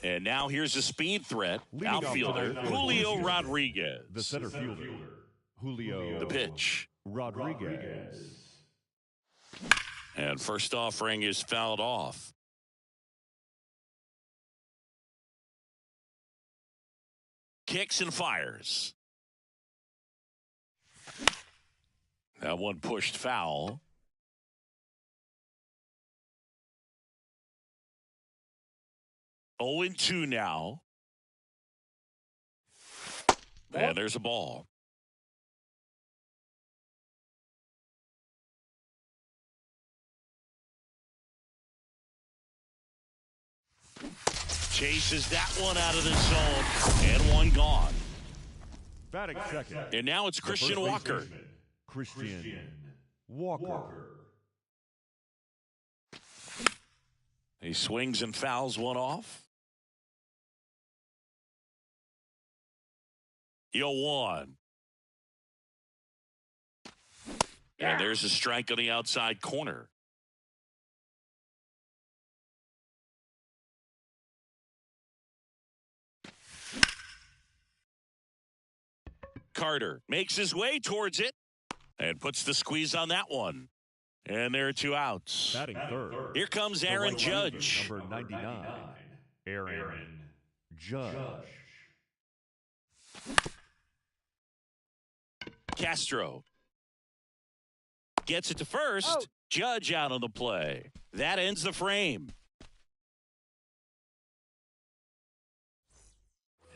And now here's a speed threat. Leading Outfielder Julio Rodriguez. The center fielder, Julio. The pitch. Rodriguez. And first offering is fouled off. Kicks and fires. That one pushed foul. Oh, 0-2 now. And there's a ball. Chases that one out of the zone, and one gone. Batting second. And now it's Christian Walker. Christian Walker. He swings and fouls one off. 0-1. And there's a strike on the outside corner. Carter makes his way towards it and puts the squeeze on that one. And there are two outs. Batting third. Here comes Aaron Judge. Number 99. Aaron Judge. Castro gets it to first. Oh. Judge out on the play. That ends the frame.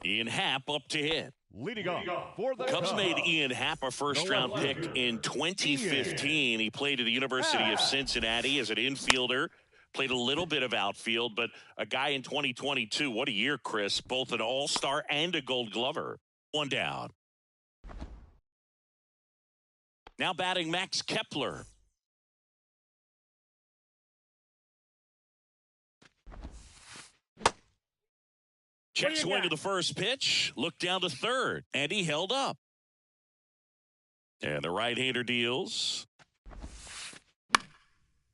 Ian Happ up to hit. Leading off for the Cubs made Ian Happ a first-round pick in 2015. He played at the University of Cincinnati as an infielder. Played a little bit of outfield, but a guy in 2022. What a year, Chris. Both an all-star and a gold glover. One down. Now batting Max Kepler. Check swing to the first pitch. Look down to third. And he held up. And the right-hander deals.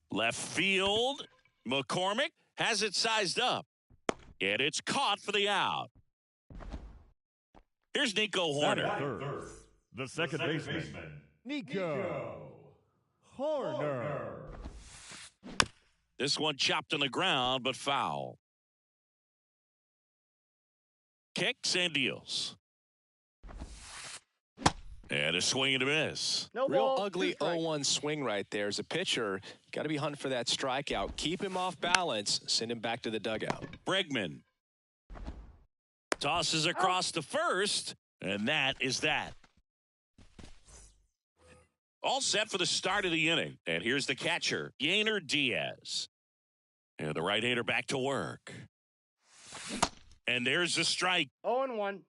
Left field. McCormick has it sized up. And it's caught for the out. Here's Nico Horner. Third. The second baseman. Nico Horner. This one chopped on the ground, but foul. Kicks and deals. And a swing and a miss. No Real ball, ugly 2 strikes. 0-1 swing right there. As a pitcher, got to be hunting for that strikeout. Keep him off balance. Send him back to the dugout. Bregman tosses across to first, and that is that. All set for the start of the inning. And here's the catcher, Yainer Diaz. And the right-hander back to work. And there's the strike. 0-1.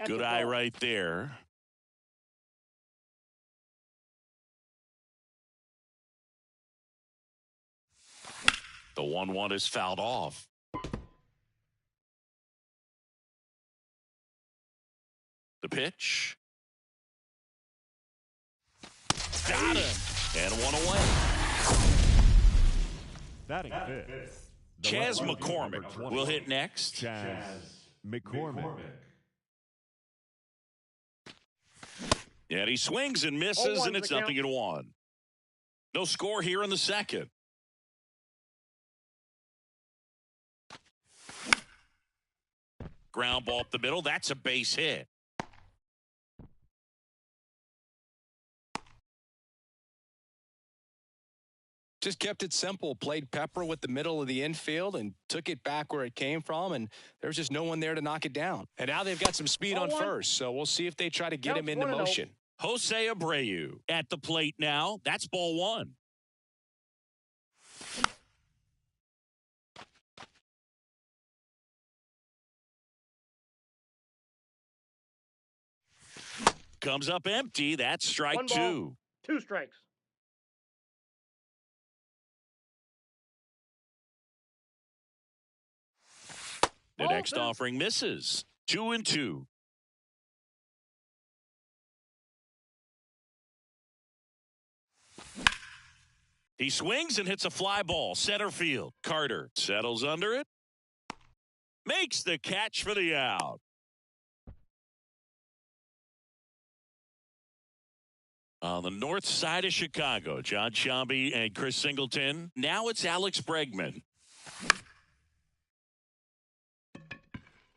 Good eye right there. The 1-1 is fouled off. The pitch. Got him. And one away. Batting fifth. Chas McCormick will hit next. Chas McCormick. And he swings and misses, 0-1 and it's the count. 0-1. No score here in the second. Ground ball up the middle. That's a base hit. Just kept it simple. Played Pepper with the middle of the infield and took it back where it came from, and there's just no one there to knock it down. And now they've got some speed on 0-1. first, so we'll see if they try to get him Counts into 1-0. motion. Jose Abreu at the plate now. That's ball one. Comes up empty. That's strike 1 ball, two. 2 strikes. The Oh, next there. offering misses. 2-2. He swings and hits a fly ball. Center field. Carter settles under it. Makes the catch for the out. On the north side of Chicago, John Sciambi and Chris Singleton. Now it's Alex Bregman.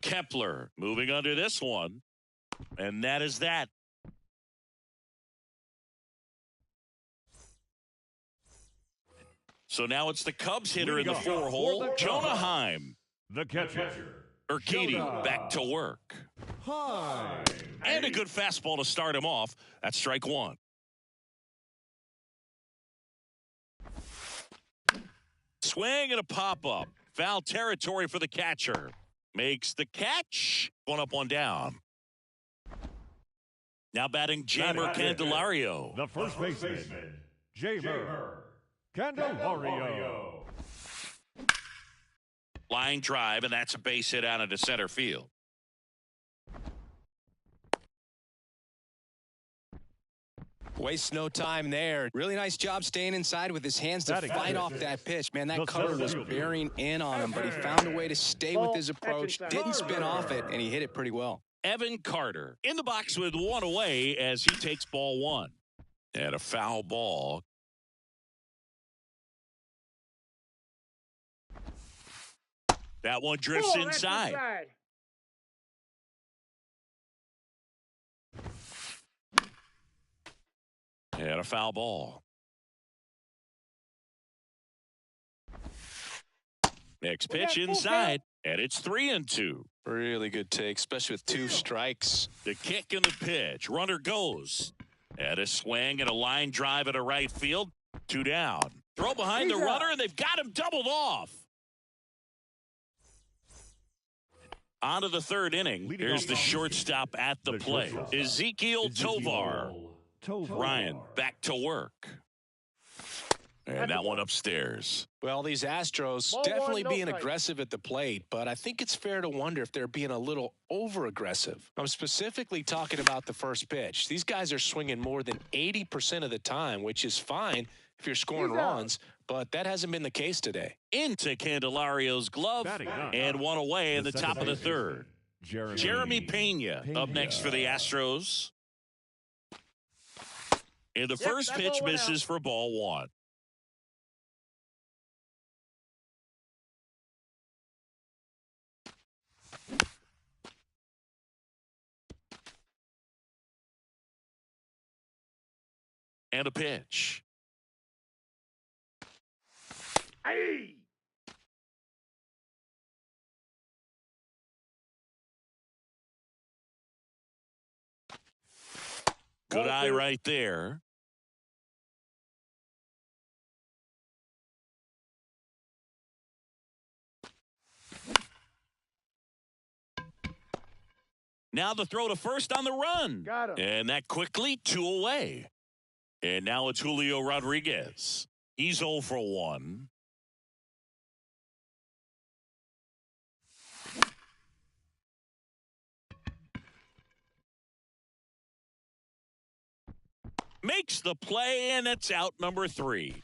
Kepler moving under this one. And that is that. So now it's the Cubs hitter in the 4-hole, Jonah Heim. The catcher. Urquidy Jonah back to work. Heim. And a good fastball to start him off. That's strike one. Swing and a pop-up. Foul territory for the catcher. Makes the catch. One up, one down. Now batting Jeimer Candelario. The first baseman, Jeimer Candelario. Line drive, and that's a base hit out into center field. Wastes no time there. Really nice job staying inside with his hands to Batting fight fifth. off that pitch. Man, that The cutter center was fielder. bearing in on him, but he found a way to stay with his approach, didn't spin off it, and he hit it pretty well. Evan Carter in the box with one away as he takes ball one. And a foul ball. That one drifts inside. And a foul ball. Next pitch inside, and it's 3-2. Really good take, especially with two strikes. The kick and the pitch. Runner goes. And a swing and a line drive at a right field. 2 down. Throw behind the runner, and they've got him doubled off. On to the third inning. Leading Here's off the the shortstop at the plate. shortstop. Ezekiel Tovar. Ryan back to work. And that one upstairs. Well, these Astros Ball definitely one, no being strike. aggressive at the plate, but I think it's fair to wonder if they're being a little over-aggressive. I'm specifically talking about the first pitch. These guys are swinging more than 80% of the time, which is fine if you're scoring He's out. runs, but that hasn't been the case today. Into Candelario's glove. Batting ninth. And one away in the top of the second third. baseman, Jeremy Pena up next for the Astros. And the first that pitch ball went misses out. for ball one. And a pitch. Hey! Good Ball eye two. right there. Now the throw to first on the run. Got him. And that quickly 2 away. And now it's Julio Rodriguez. He's 0 for 1. Makes the play, and it's out number 3.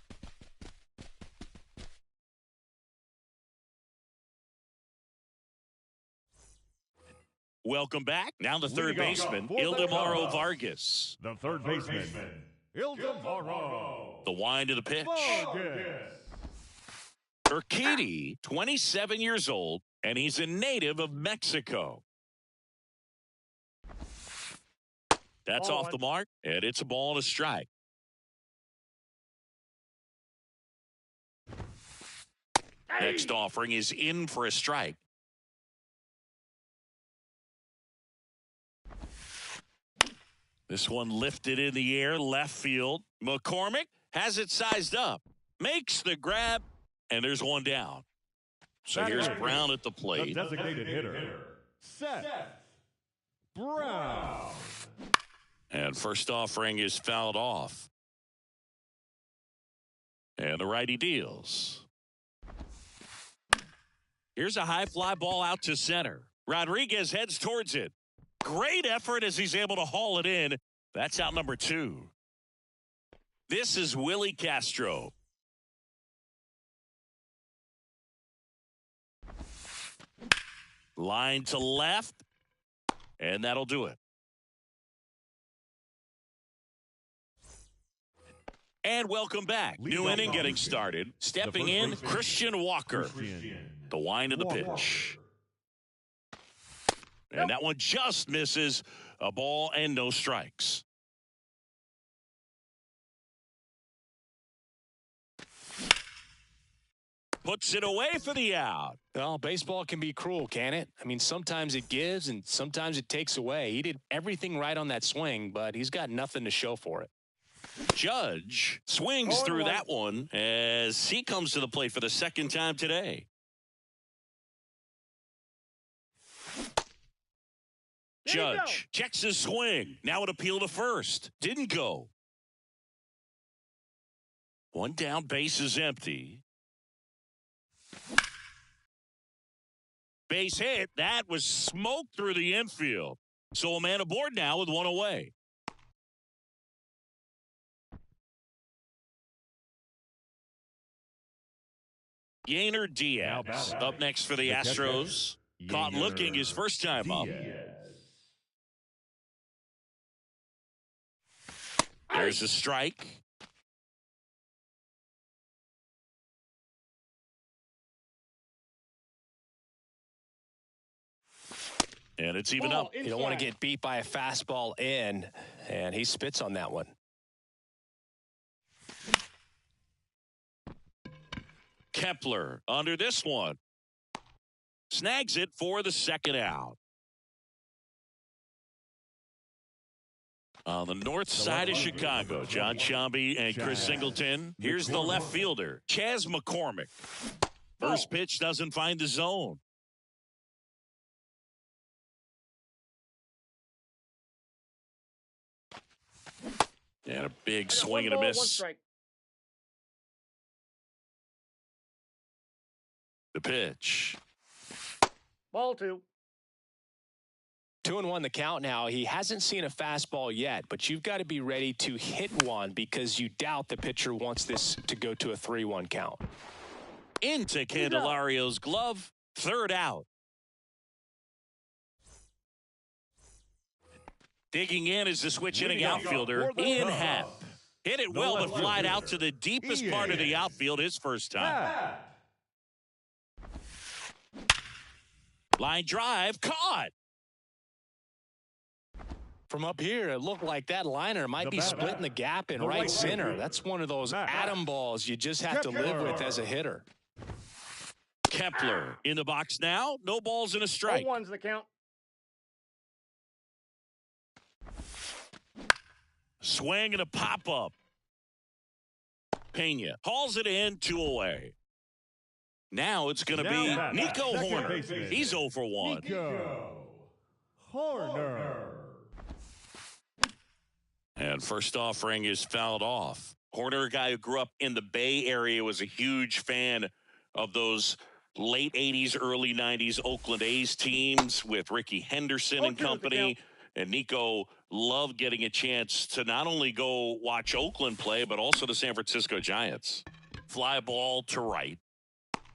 Welcome back. Now the third Leading off baseman, for the Ildemaro Cubs. Vargas. The third baseman, Ildemaro The wind of the pitch. Vargas. Urquidy, 27 years old, and he's a native of Mexico. That's Ball off one. the mark, and it's a ball and a strike. Next offering is in for a strike. This one lifted in the air, left field. McCormick has it sized up, makes the grab, and there's one down. So Batting here's ninth. Brown at the The plate. designated hitter, Seth Brown. And first offering is fouled off. And the righty deals. Here's a high fly ball out to center. Rodriguez heads towards it. Great effort as he's able to haul it in. That's out number 2. This is Willie Castro. Line to left, and that'll do it. And welcome back. Lead New off inning getting offense. started. Stepping first in, baseman, Christian Walker. The wind of the pitch. And that one just misses. A ball and no strikes. Puts it away for the out. Well, baseball can be cruel, can it? I mean, sometimes it gives and sometimes it takes away. He did everything right on that swing, but he's got nothing to show for it. Judge swings through that one as he comes to the plate for the second time today. Judge checks his swing. Now an appeal to first. Didn't go. One down, base is empty. Base hit. That was smoked through the infield. So a man aboard now with one away. Yainer Diaz up next for the Astros. Caught looking his first time up. There's a strike. And it's even up. You don't want to get beat by a fastball in, and he spits on that one. Kepler under this one. Snags it for the second out. On the north side of Chicago, John Sciambi and Chris Singleton. Here's the left fielder, Chas McCormick. First pitch doesn't find the zone. And a big swing and a miss. The pitch. Ball two. 2-1 the count now. He hasn't seen a fastball yet, but you've got to be ready to hit one because you doubt the pitcher wants this to go to a 3-1 count. Into Candelario's glove. Third out. Digging in is the switch hitting outfielder, Ian Happ. Hit it well, but flied out to the deepest part of the outfield his first time. Line drive, caught. From up here, it looked like that liner might be splitting the gap in right center. That's one of those atom balls you just have to live with as a hitter. Kepler in the box now. No balls and a strike. 0-1's the count. Swing and a pop-up. Pena hauls it in, 2 away. Now it's going to be Nico Horner. He's 0 for 1. Nico Horner. And first offering is fouled off. Horner, a guy who grew up in the Bay Area, was a huge fan of those late 80s, early 90s Oakland A's teams with Ricky Henderson and company. And Nico loved getting a chance to not only go watch Oakland play, but also the San Francisco Giants. Fly ball to right.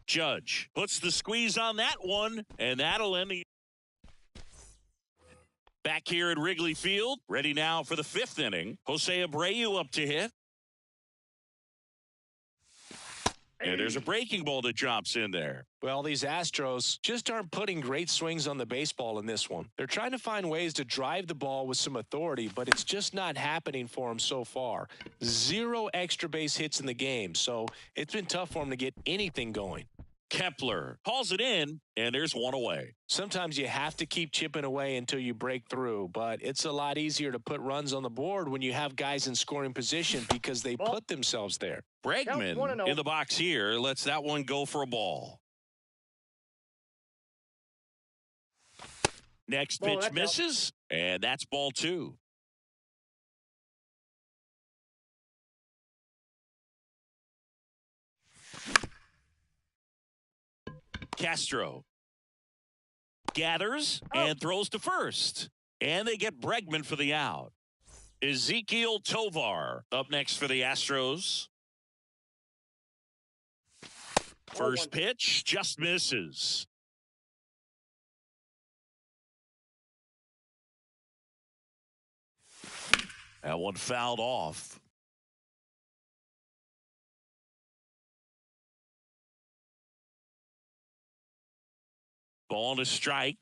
Judge puts the squeeze on that one, and that'll end the. Back here at Wrigley Field, ready now for the 5th inning. Jose Abreu up to hit. And there's a breaking ball that drops in there. Well, these Astros just aren't putting great swings on the baseball in this one. They're trying to find ways to drive the ball with some authority, but it's just not happening for them so far. 0 extra base hits in the game, so it's been tough for them to get anything going. Kepler hauls it in, and there's 1 away. Sometimes you have to keep chipping away until you break through, but it's a lot easier to put runs on the board when you have guys in scoring position because they put themselves there. Bregman in the box here lets that one go for a ball. Next pitch misses, and that's ball 2. Castro gathers and throws to first. And they get Bregman for the out. Ezequiel Tovar up next for the Astros. First pitch just misses. That one fouled off. Ball to strike.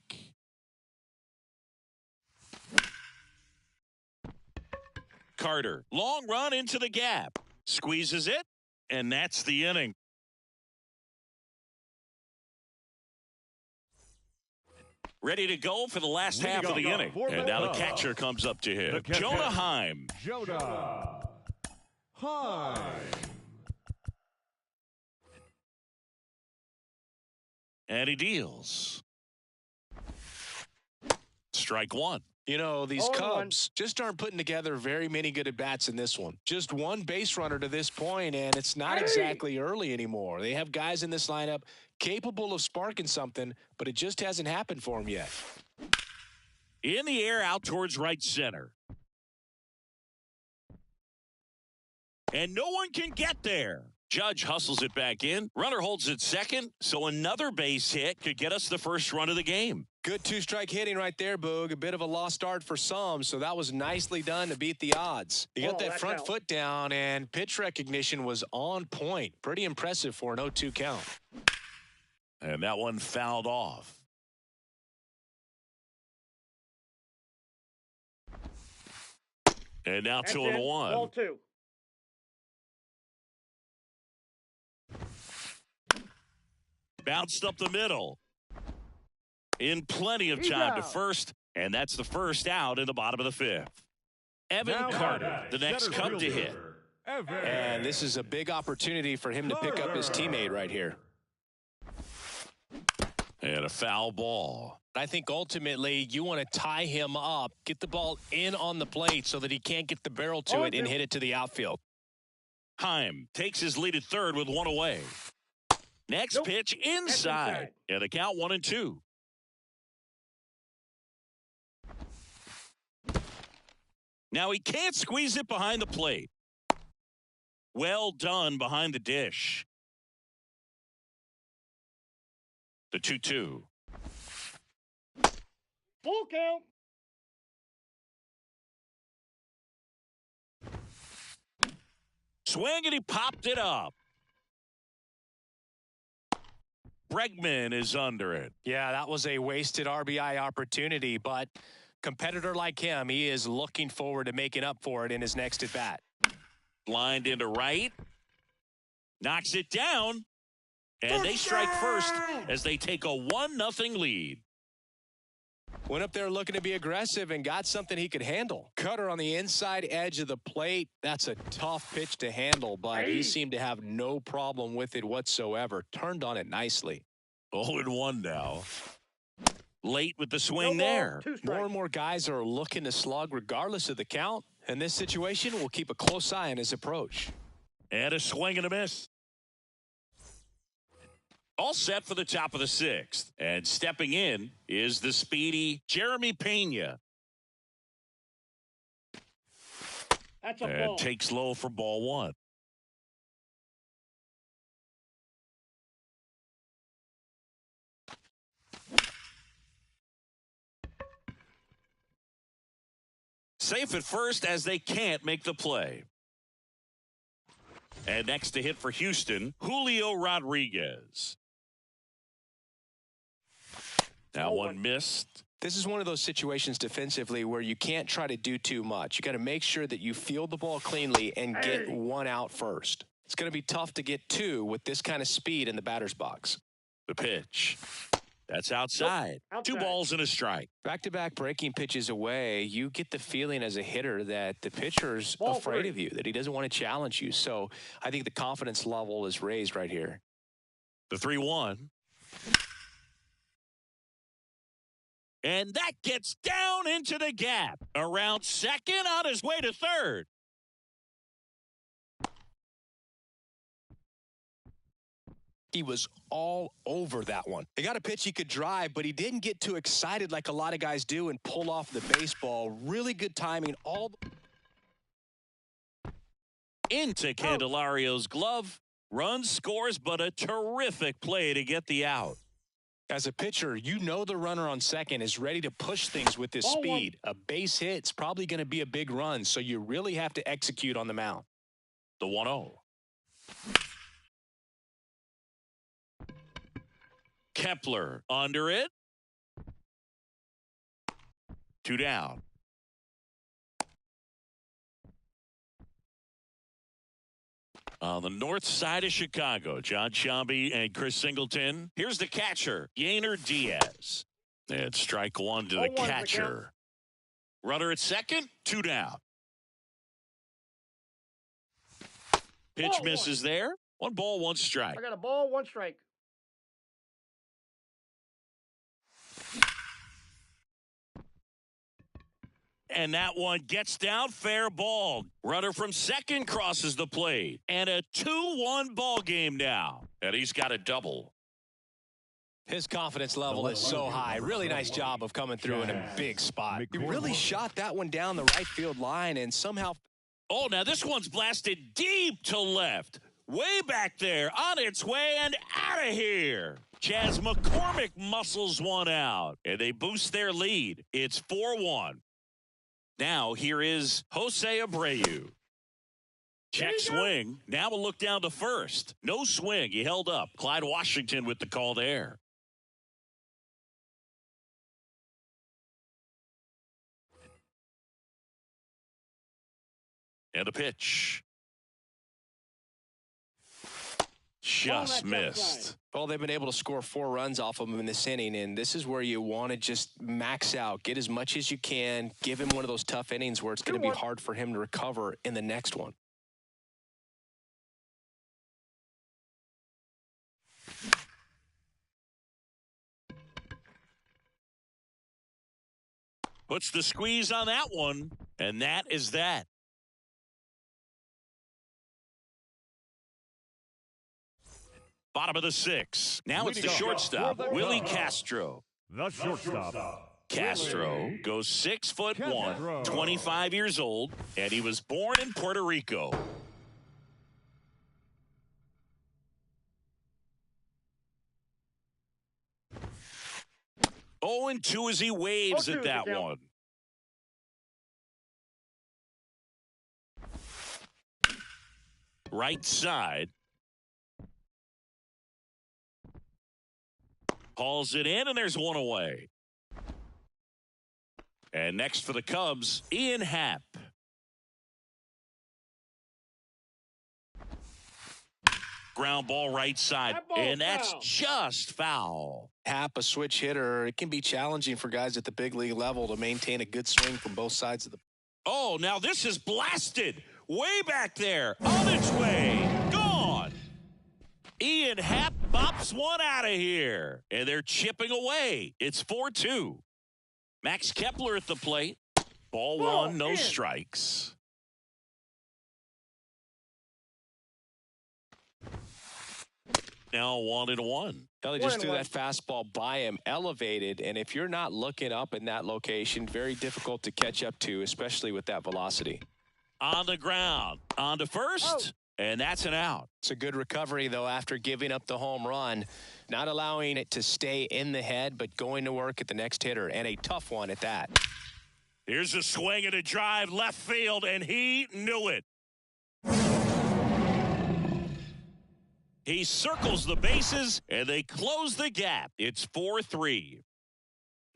Carter, long run into the gap. Squeezes it, and that's the inning. Ready to go for the last half of the inning. And now the catcher comes up to him. Jonah Heim. Jonah Heim. And he deals. Strike one. You know, these 0-1. Cubs just aren't putting together very many good at-bats in this one. Just one base runner to this point, and it's not exactly early anymore. They have guys in this lineup capable of sparking something, but it just hasn't happened for them yet. In the air, out towards right center. And no one can get there. Judge hustles it back in. Runner holds it second, so another base hit could get us the first run of the game. Good two-strike hitting right there, Boog. A bit of a lost start for some, so that was nicely done to beat the odds. You got that front foot down, and pitch recognition was on point. Pretty impressive for an 0-2 count. And that one fouled off. And now 2-1. Ball two. Bounced up the middle. In plenty of time to first, and that's the first out in the bottom of the fifth. Evan Carter, the next Cub to hit. And this is a big opportunity for him to pick up his teammate right here. And a foul ball. I think ultimately you want to tie him up, get the ball in on the plate so that he can't get the barrel to it and hit it to the outfield. Heim takes his lead at third with one away. Next pitch inside. And the count 1-2. Now he can't squeeze it behind the plate. Well done behind the dish. The 2-2. Full count. Swing, and he popped it up. Bregman is under it. Yeah, that was a wasted RBI opportunity, but competitor like him, he is looking forward to making up for it in his next at bat. Lined into right. Knocks it down. And they strike first as they take a 1-0 lead. Went up there looking to be aggressive and got something he could handle. Cutter on the inside edge of the plate. That's a tough pitch to handle, but he seemed to have no problem with it whatsoever. Turned on it nicely. 0-1 now. Late with the swing there. More and more guys are looking to slug regardless of the count. In this situation, we'll keep a close eye on his approach. And a swing and a miss. All set for the top of the sixth. And stepping in is the speedy Jeremy Pena. That's a and ball. Takes low for ball one. Safe at first as they can't make the play. And next to hit for Houston, Julio Rodriguez. Now one missed. This is one of those situations defensively where you can't try to do too much. You got to make sure that you field the ball cleanly and get one out first. It's going to be tough to get two with this kind of speed in the batter's box. The pitch. That's outside. Two balls and a strike. Back-to-back breaking pitches away, you get the feeling as a hitter that the pitcher's afraid of you, that he doesn't want to challenge you. So I think the confidence level is raised right here. The 3-1. And that gets down into the gap. Around second, on his way to third. He was all over that one. He got a pitch he could drive, but he didn't get too excited like a lot of guys do and pull off the baseball. Really good timing. Into Candelario's glove. Run scores, but a terrific play to get the out. As a pitcher, you know the runner on second is ready to push things with his Ball one. speed. A base hit's probably going to be a big run, so you really have to execute on the mound. The 1-0. Kepler under it. 2 down. On the north side of Chicago, John Sciambi and Chris Singleton. Here's the catcher, Yainer Diaz. And strike one to the 0-1 catcher. Runner at second, 2 down. Pitch Ball misses there. 1 ball, 1 strike. I got a ball, 1 strike. And that one gets down, fair ball. Runner from second crosses the plate. And a 2-1 ball game now. And he's got a double. His confidence level is so high. Really nice job of coming through in a big spot. He really shot that one down the right field line and somehow... Oh, now this one's blasted deep to left. Way back there, on its way and out of here. Chas McCormick muscles one out. And they boost their lead. It's 4-1. Now, here is Jose Abreu. Check swing. Now we'll look down to first. No swing. He held up. Clyde Washington with the call there. And a pitch. Just missed. Well, they've been able to score 4 runs off of him in this inning, and this is where you want to just max out, get as much as you can, give him one of those tough innings where it's going to be hard for him to recover in the next one. Puts the squeeze on that one, and that is that. Bottom of the 6th. Now it's the shortstop, Willie Castro. The shortstop. Castro goes 6'1", 25 years old, and he was born in Puerto Rico. Oh, and 2 as he waves at that one. Right side. Hauls it in, and there's one away. And next for the Cubs, Ian Happ. Ground ball right side, and that's just foul. Happ, a switch hitter, it can be challenging for guys at the big league level to maintain a good swing from both sides of the... Oh, now this is blasted. Way back there, on its way, gone. Ian Happ bops one out of here, and they're chipping away. It's 4-2. Max Kepler at the plate. Ball 1, no strikes. Now 1-1. Kelly just threw that fastball by him, elevated, and if you're not looking up in that location, very difficult to catch up to, especially with that velocity. On the ground, on to first. And that's an out. It's a good recovery, though, after giving up the home run. Not allowing it to stay in the head, but going to work at the next hitter, and a tough one at that. Here's a swing and a drive left field, and he knew it. He circles the bases, and they close the gap. It's 4-3.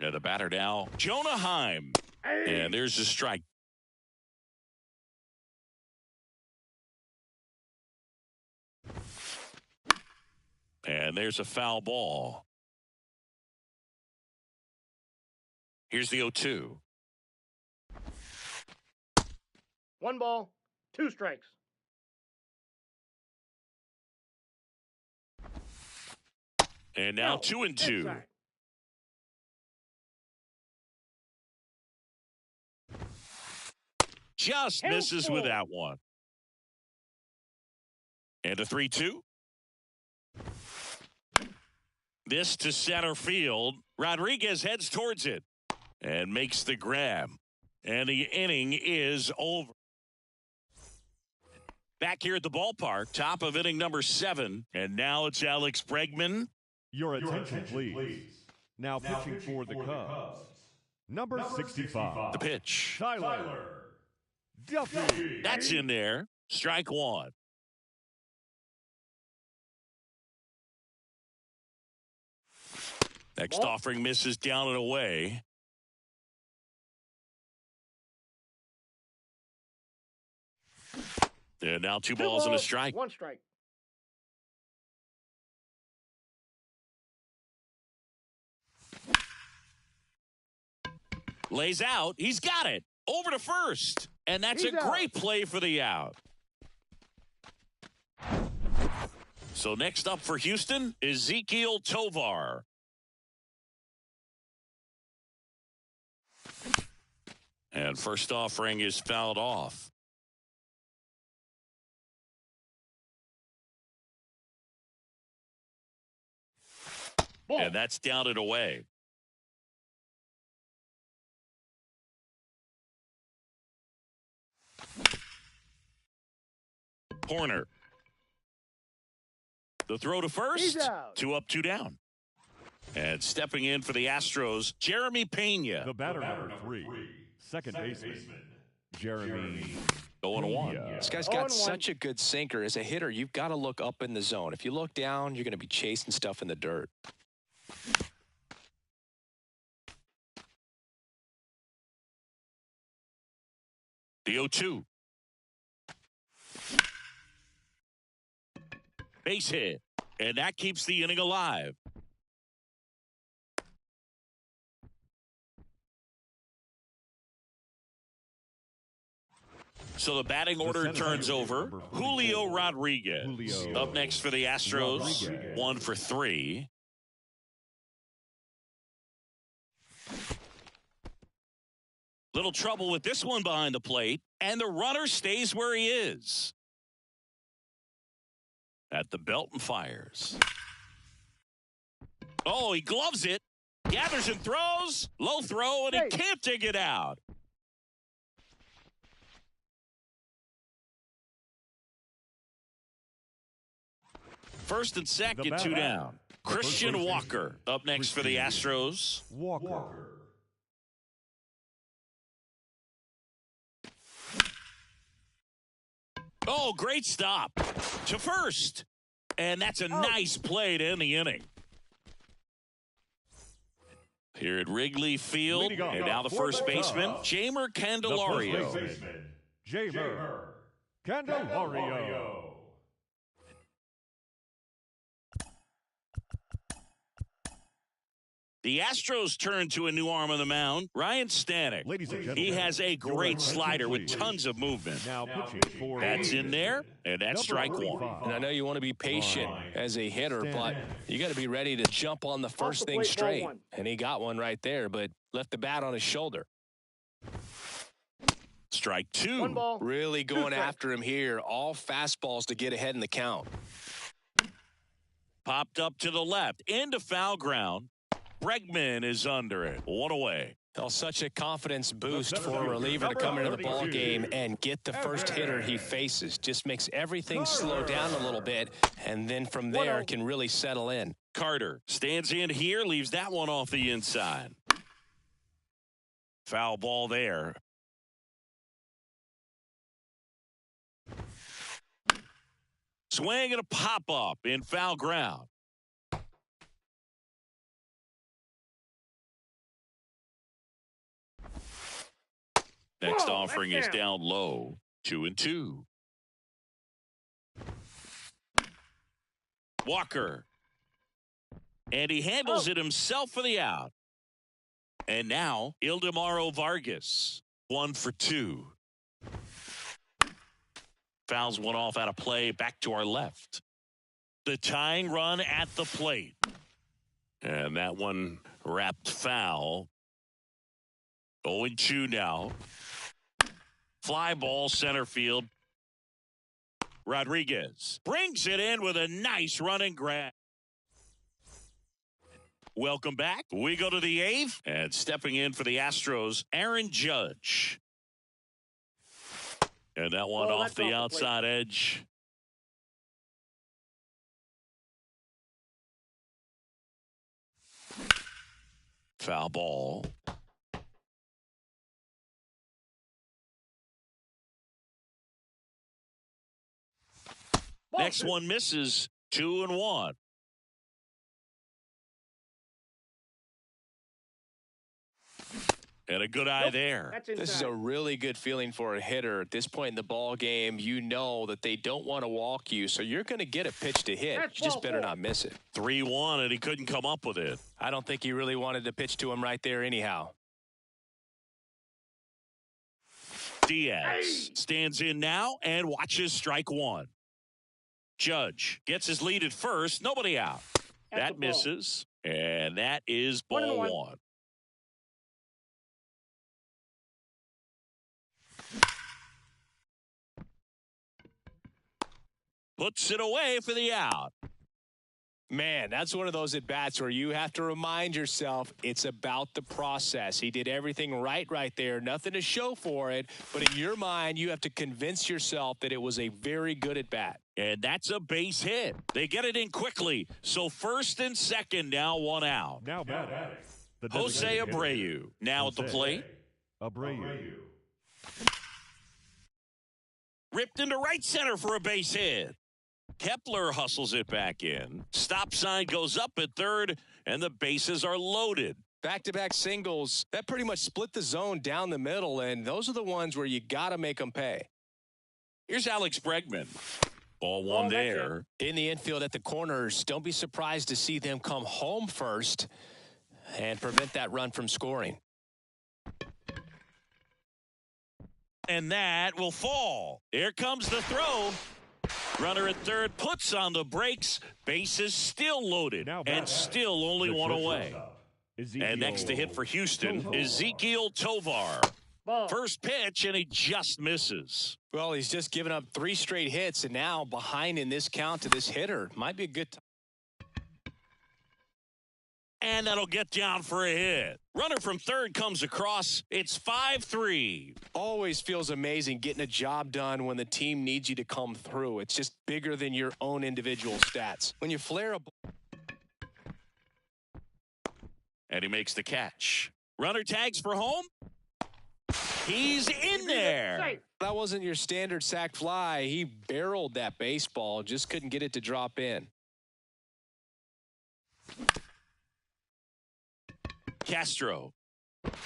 And the batter now, Jonah Heim. And there's a strike. And there's a foul ball. Here's the 0-2. 1 ball, 2 strikes. And now 2-2. Just misses with that one. And a 3-2. This to center field. Rodriguez heads towards it and makes the grab. And the inning is over. Back here at the ballpark, top of inning number 7. And now it's Alex Bregman. Your attention, please. Now pitching for the Cubs. Number 65. The pitch. Tyler Duffy. That's in there. Strike one. Next Ball. offering misses down and away. And now two balls and a strike. One strike. Lays out. He's got it. Over to first. And that's He's a great play for the out. So next up for Houston, Ezequiel Tovar. And first offering is fouled off. Ball. And that's down and away. Corner. The throw to first. He's out. 2 up, 2 down. And stepping in for the Astros, Jeremy Pena. The batter number 3. Second baseman. Jeremy. Going to 1. This guy's 0-1. got such a good sinker. As a hitter, you've got to look up in the zone. If you look down, you're going to be chasing stuff in the dirt. The 0-2. Base hit. And that keeps the inning alive. So the batting order turns over. Julio Rodriguez. Julio Up next for the Astros. Rodriguez. 1 for 3. Little trouble with this one behind the plate. And the runner stays where he is. At the belt and fires. Oh, he gloves it. Gathers and throws. Low throw, and he can't dig it out. First and second, The 2 batter. down. The first Christian baseman. Walker up next for the Astros. Walker. Oh, great stop to first. And that's a nice play to end the inning. Here at Wrigley Field, Leading off and now the for first the baseman, Cubs. Jamer The Candelario. first baseman. Jamer Candelario. The Astros turn to a new arm on the mound, Ryan Stanek. Ladies and gentlemen, He has a your great attention, slider with please. tons of movement. Now pitching for That's the in there, and that's number strike 35. one. And I know you want to be patient as a hitter, but you got to be ready to jump on the first the thing plate, ball straight. one. And he got one right there, but left the bat on his shoulder. Strike 2. 1 ball. Really Two going strikes. after him here. All fastballs to get ahead in the count. Popped up to the left, into foul ground. Bregman is under it. 1 away. Well, such a confidence boost for a reliever to come into the ball game and get the first hitter he faces. Just makes everything slow down a little bit, and then from there can really settle in. Carter stands in here, leaves that one off the inside. Foul ball there. Swing and a pop-up in foul ground. Next Whoa, offering that's is down low. 2-2. Walker. And he handles it himself for the out. And now, Ildemaro Vargas. 1 for 2. Fouls one off out of play, back to our left. The tying run at the plate. And that one wrapped foul. 0-2 now. Fly ball center field. Rodriguez brings it in with a nice running grab. Welcome back. We go to the 8th. And stepping in for the Astros, Aaron Judge. And that one Oh, off that's the off the plate. outside edge. Foul ball. Next one misses. 2-1. And a good eye there. This is a really good feeling for a hitter. At this point in the ball game, you know that they don't want to walk you, so you're going to get a pitch to hit. You just better not miss it. 3-1, and he couldn't come up with it. I don't think he really wanted to pitch to him right there anyhow. Diaz stands in now and watches strike one. Judge gets his lead at first. Nobody out. That misses, and that is ball one. Puts it away for the out. Man, that's one of those at-bats where you have to remind yourself it's about the process. He did everything right there. Nothing to show for it. But in your mind, you have to convince yourself that it was a very good at-bat. And that's a base hit. They get it in quickly. So first and second, now one out. Now batting. Jose Abreu now at the plate. Abreu. Ripped into right center for a base hit. Kepler hustles it back in. Stop sign goes up at third, and the bases are loaded. Back-to-back singles, that pretty much split the zone down the middle, and those are the ones where you got to make them pay. Here's Alex Bregman. Ball one there. In the infield at the corners, don't be surprised to see them come home first and prevent that run from scoring. And that will fall. Here comes the throw. Runner at third puts on the brakes. Bases still loaded and still only one away. And next to hit for Houston, Ezequiel Tovar. First pitch, and he just misses. Well, he's just given up 3 straight hits, and now behind in this count to this hitter. Might be a good time. And that'll get down for a hit. Runner from third comes across. It's 5-3. Always feels amazing getting a job done when the team needs you to come through. It's just bigger than your own individual stats. When you flare a... And he makes the catch. Runner tags for home. He's in there. That wasn't your standard sac fly. He barreled that baseball, just couldn't get it to drop in. Castro.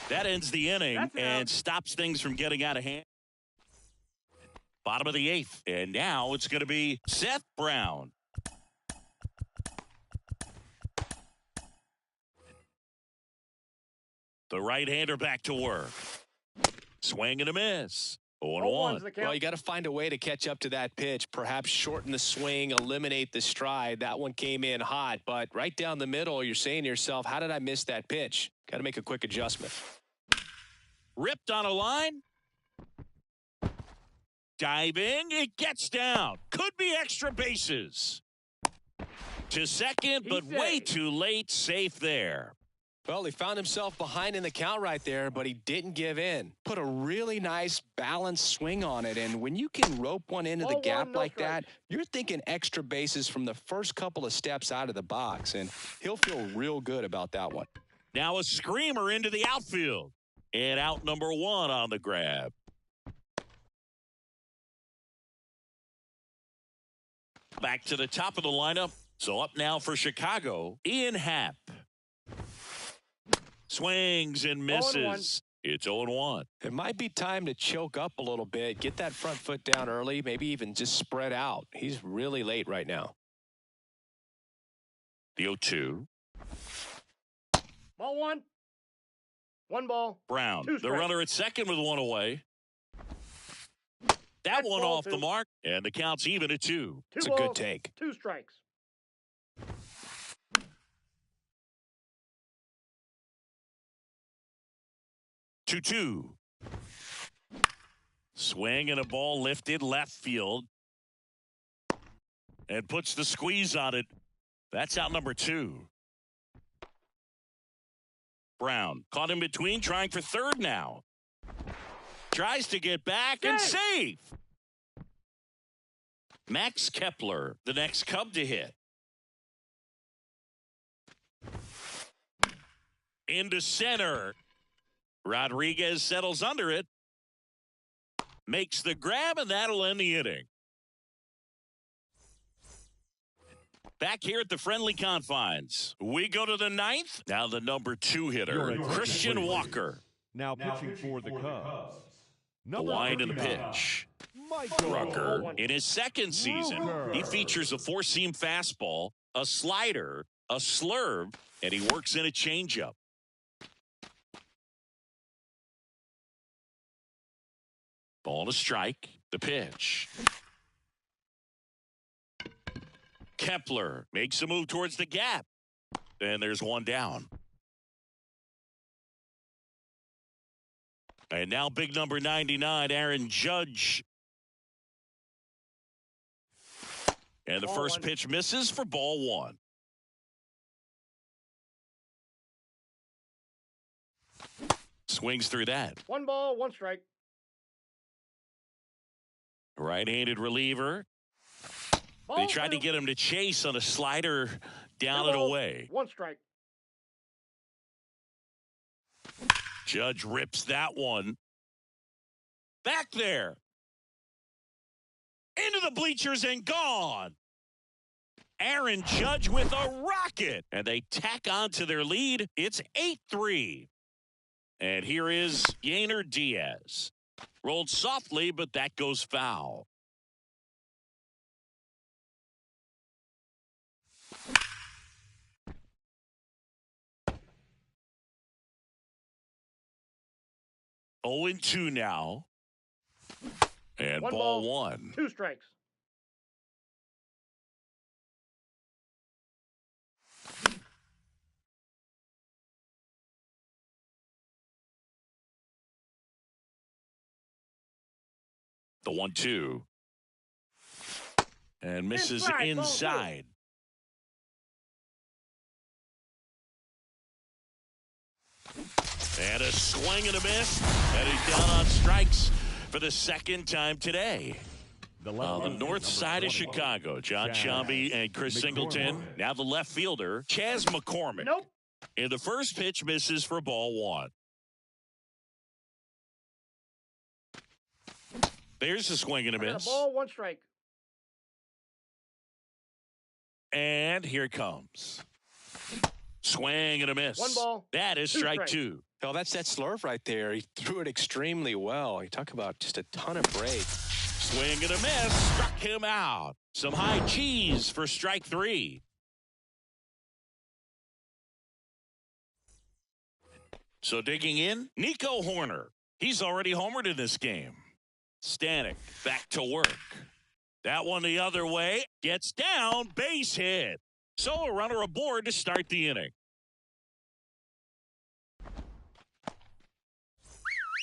That ends the inning and stops things from getting out of hand. Bottom of the 8th. And now it's going to be Seth Brown. The right-hander back to work. Swing and a miss. 0-1. Well, you got to find a way to catch up to that pitch. Perhaps shorten the swing, eliminate the stride. That one came in hot, but right down the middle, you're saying to yourself, how did I miss that pitch? Got to make a quick adjustment. Ripped on a line. Diving. It gets down. Could be extra bases. To second, but way too late. Safe there. Well, he found himself behind in the count right there, but he didn't give in. Put a really nice balanced swing on it, and when you can rope one into the gap like that, you're thinking extra bases from the first couple of steps out of the box, and he'll feel real good about that one. Now a screamer into the outfield, and out number 1 on the grab. Back to the top of the lineup. So up now for Chicago, Ian Happ. Swings and misses. It's 0-1. It might be time to choke up a little bit, get that front foot down early, maybe even just spread out. He's really late right now. The 0-2. Ball 1. 1 ball. Brown, the runner at second with 1 away. That one off the mark, and the count's even at 2. It's a good take. 2 strikes. Two. Swing and a ball lifted left field. And puts the squeeze on it. That's out number 2. Brown caught in between, trying for third now. Tries to get back and safe. Max Kepler, the next Cub to hit. into center. Rodriguez settles under it. Makes the grab, and that'll end the inning. Back here at the friendly confines, we go to the ninth. Now the number 2 hitter, Christian Walker. Now pitching for the Cubs. The wind and the pitch. Rucker, in his second season, he features a 4-seam fastball, a slider, a slurve, and he works in a changeup. Ball to strike. The pitch. Kepler makes a move towards the gap. And there's one down. And now big number 99, Aaron Judge. And the first pitch misses for ball 1. Swings through that. 1 ball, 1 strike. Right-handed reliever. Ball They tried to 2. get him to chase on a slider down 2 and balls, away. 1 strike. Judge rips that one. Back there. Into the bleachers and gone. Aaron Judge with a rocket. And they tack on to their lead. It's 8-3. And here is Yainer Diaz. Rolled softly, but that goes foul. Oh, 0-2 now. And 1 ball ball, 1. 2 strikes. The 1-2. And misses Inside, ball 2. inside. And a swing and a miss. And he's down on strikes for the second time today. The north side of Chicago, John Sciambi and Chris Singleton. Now the left fielder, Chas McCormick. Nope. And the first pitch misses for ball 1. There's a swing and a I got miss. a ball, 1 strike. And here it comes. Swing and a miss. 1 ball, That is 2 strike strikes. 2. Oh, that's that slurve right there. He threw it extremely well. You talk about just a ton of break. Swing and a miss. Struck him out. Some high cheese for strike 3. So digging in, Nico Horner. He's already homered in this game. Stanek back to work. That one the other way. Gets down. Base hit. So a runner aboard to start the inning.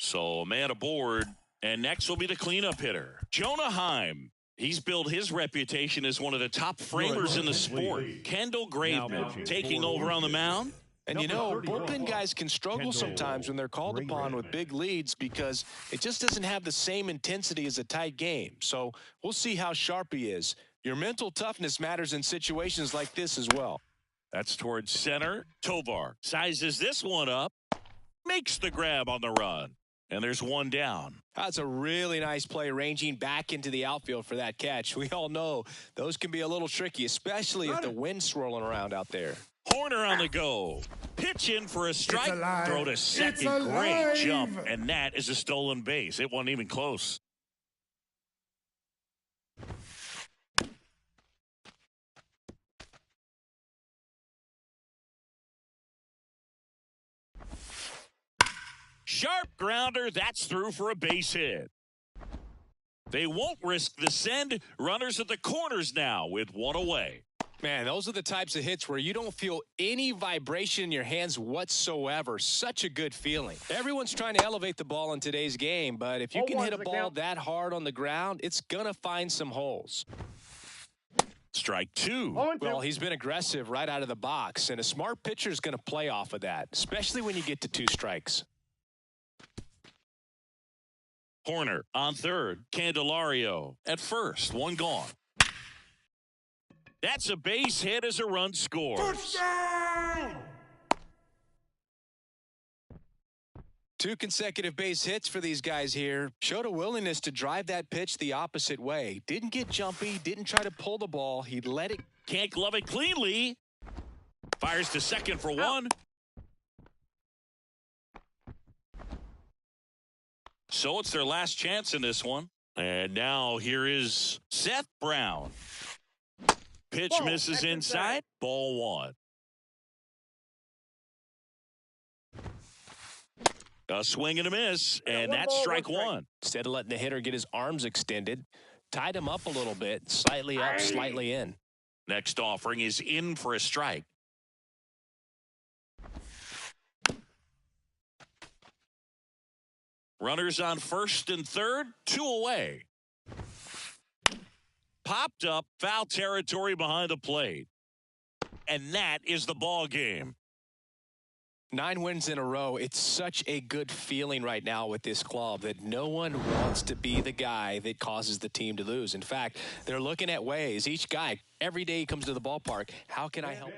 So a man aboard. And next will be the cleanup hitter, Jonah Heim. He's built his reputation as one of the top framers in the sport. Kendall Graveman taking over on the mound. And you know, bullpen guys can struggle sometimes when they're called upon with big leads because it just doesn't have the same intensity as a tight game. So we'll see how sharp he is. Your mental toughness matters in situations like this as well. That's towards center. Tovar sizes this one up, makes the grab on the run. And there's one down. That's a really nice play ranging back into the outfield for that catch. We all know those can be a little tricky, especially if the wind's swirling around out there. Horner on the go. Pitch in for a strike. Throw to second. Great jump. And that is a stolen base. It wasn't even close. Sharp grounder. That's through for a base hit. They won't risk the send. Runners at the corners now with one away. Man, those are the types of hits where you don't feel any vibration in your hands whatsoever. Such a good feeling. Everyone's trying to elevate the ball in today's game, but if you can hit a ball that hard on the ground, it's going to find some holes. Strike two. Well, he's been aggressive right out of the box, and a smart pitcher is going to play off of that, especially when you get to 2 strikes. Horner on third. Candelario at first. One gone. That's a base hit as a run scores. 2 consecutive base hits for these guys here. Showed a willingness to drive that pitch the opposite way. Didn't get jumpy, didn't try to pull the ball. He let it. Can't glove it cleanly. Fires to second for one. So it's their last chance in this one. And now here is Seth Brown. Pitch Ball, misses inside. Ball 1. A swing and a miss, and that's strike 1. Instead of letting the hitter get his arms extended, tied him up a little bit, slightly up, slightly in. Next offering is in for a strike. Runners on first and third, 2 away. Popped up, foul territory behind the plate. And that is the ball game. 9 wins in a row. It's such a good feeling right now with this club that no one wants to be the guy that causes the team to lose. In fact, they're looking at ways, each guy, every day he comes to the ballpark, how can I help?